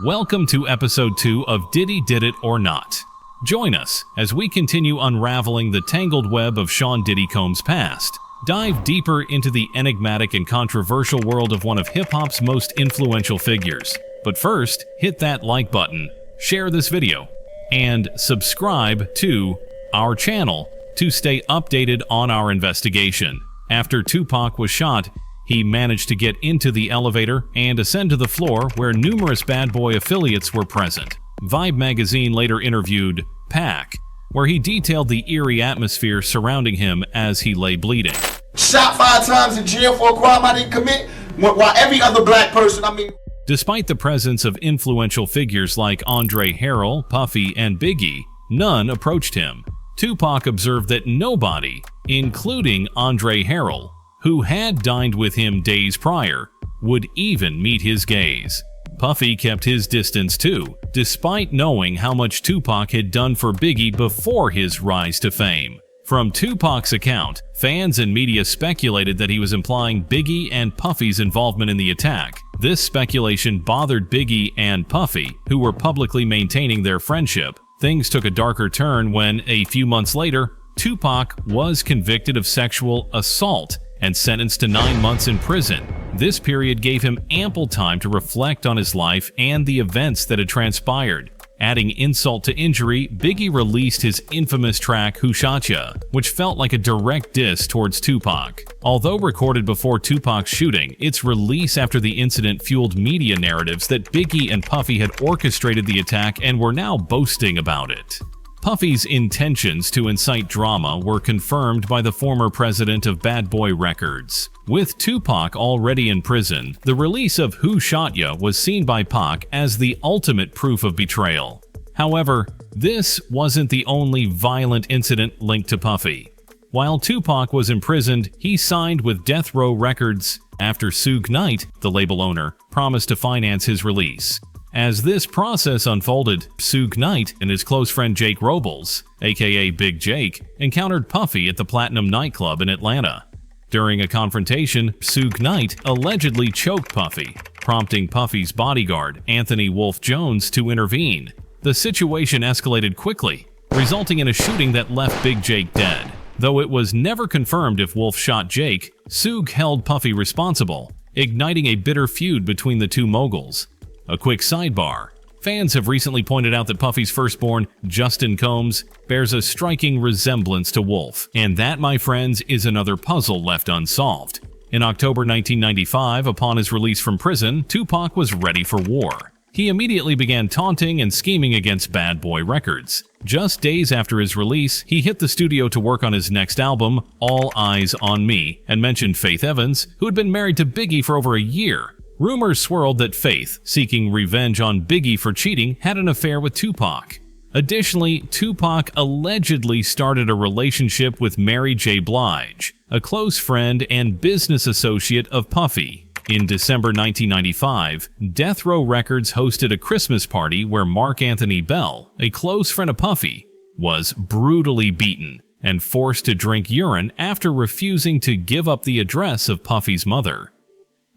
Welcome to episode 2 of Diddy Did It or Not. Join us as we continue unraveling the tangled web of Sean Diddy Combs' past. Dive deeper into the enigmatic and controversial world of one of hip-hop's most influential figures. But first, hit that like button, share this video, and subscribe to our channel to stay updated on our investigation. After Tupac was shot, he managed to get into the elevator and ascend to the floor where numerous Bad Boy affiliates were present. Vibe magazine later interviewed Pac, where he detailed the eerie atmosphere surrounding him as he lay bleeding. Shot 5 times in jail for a crime I didn't commit, while every other black person, Despite the presence of influential figures like Andre Harrell, Puffy, and Biggie, none approached him. Tupac observed that nobody, including Andre Harrell, who had dined with him days prior, would even meet his gaze. Puffy kept his distance too, despite knowing how much Tupac had done for Biggie before his rise to fame. From Tupac's account, fans and media speculated that he was implying Biggie and Puffy's involvement in the attack. This speculation bothered Biggie and Puffy, who were publicly maintaining their friendship. Things took a darker turn when, a few months later, Tupac was convicted of sexual assault and sentenced to 9 months in prison. This period gave him ample time to reflect on his life and the events that had transpired. Adding insult to injury, Biggie released his infamous track Who Shot Ya, which felt like a direct diss towards Tupac. Although recorded before Tupac's shooting, its release after the incident fueled media narratives that Biggie and Puffy had orchestrated the attack and were now boasting about it. Puffy's intentions to incite drama were confirmed by the former president of Bad Boy Records. With Tupac already in prison, the release of Who Shot Ya was seen by Pac as the ultimate proof of betrayal. However, this wasn't the only violent incident linked to Puffy. While Tupac was imprisoned, he signed with Death Row Records after Suge Knight, the label owner, promised to finance his release. As this process unfolded, Suge Knight and his close friend Jake Robles, aka Big Jake, encountered Puffy at the Platinum Nightclub in Atlanta. During a confrontation, Suge Knight allegedly choked Puffy, prompting Puffy's bodyguard, Anthony Wolf Jones, to intervene. The situation escalated quickly, resulting in a shooting that left Big Jake dead. Though it was never confirmed if Wolf shot Jake, Suge held Puffy responsible, igniting a bitter feud between the two moguls. A quick sidebar. Fans have recently pointed out that Puffy's firstborn, Justin Combs, bears a striking resemblance to Wolf, and that, my friends, is another puzzle left unsolved. In October 1995, upon his release from prison, Tupac was ready for war. He immediately began taunting and scheming against Bad Boy Records. Just days after his release, he hit the studio to work on his next album, All Eyes on Me, and mentioned Faith Evans, who had been married to Biggie for over a year. Rumors swirled that Faith, seeking revenge on Biggie for cheating, had an affair with Tupac. Additionally, Tupac allegedly started a relationship with Mary J. Blige, a close friend and business associate of Puffy. In December 1995, Death Row Records hosted a Christmas party where Mark Anthony Bell, a close friend of Puffy, was brutally beaten and forced to drink urine after refusing to give up the address of Puffy's mother.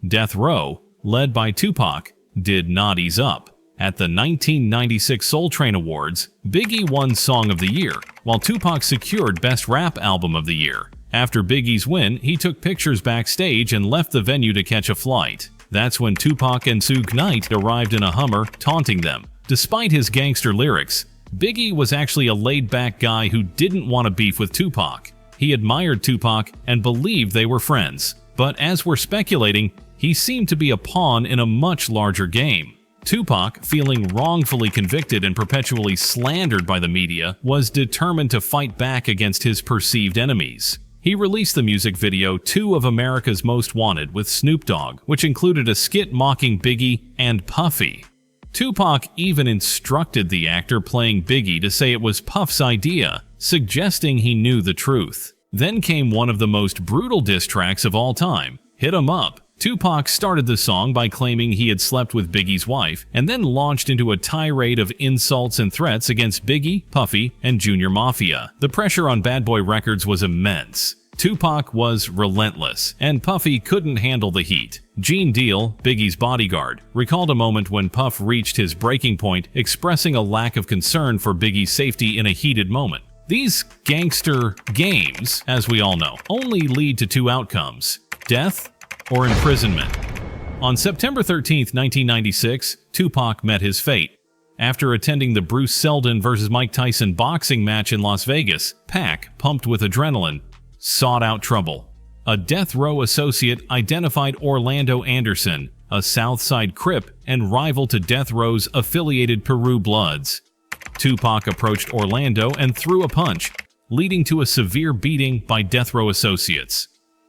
Death Row, led by Tupac, did not ease up. At the 1996 Soul Train Awards, Biggie won Song of the Year, while Tupac secured Best Rap Album of the Year. After Biggie's win, he took pictures backstage and left the venue to catch a flight. That's when Tupac and Suge Knight arrived in a Hummer, taunting them. Despite his gangster lyrics, Biggie was actually a laid-back guy who didn't want to beef with Tupac. He admired Tupac and believed they were friends. But as we're speculating, he seemed to be a pawn in a much larger game. Tupac, feeling wrongfully convicted and perpetually slandered by the media, was determined to fight back against his perceived enemies. He released the music video 2 of America's Most Wanted with Snoop Dogg, which included a skit mocking Biggie and Puffy. Tupac even instructed the actor playing Biggie to say it was Puff's idea, suggesting he knew the truth. Then came one of the most brutal diss tracks of all time, Hit 'Em Up. Tupac started the song by claiming he had slept with Biggie's wife, and then launched into a tirade of insults and threats against Biggie, Puffy, and Junior Mafia. The pressure on Bad Boy Records was immense. Tupac was relentless, and Puffy couldn't handle the heat. Gene Deal, Biggie's bodyguard, recalled a moment when Puff reached his breaking point, expressing a lack of concern for Biggie's safety in a heated moment. These gangster games, as we all know, only lead to two outcomes: death or imprisonment. On September 13, 1996, Tupac met his fate. After attending the Bruce Seldon vs. Mike Tyson boxing match in Las Vegas, Pac, pumped with adrenaline, sought out trouble. A death row associate identified Orlando Anderson, a Southside Crip and rival to death row's affiliated Peru Bloods. Tupac approached Orlando and threw a punch, leading to a severe beating by death row associates.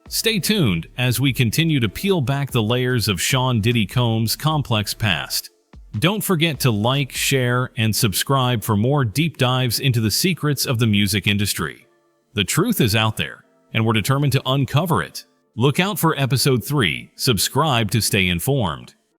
Stay tuned as we continue to peel back the layers of Sean Diddy Combs' complex past. Don't forget to like, share, and subscribe for more deep dives into the secrets of the music industry. The truth is out there, and we're determined to uncover it. Look out for Episode 3. Subscribe to stay informed.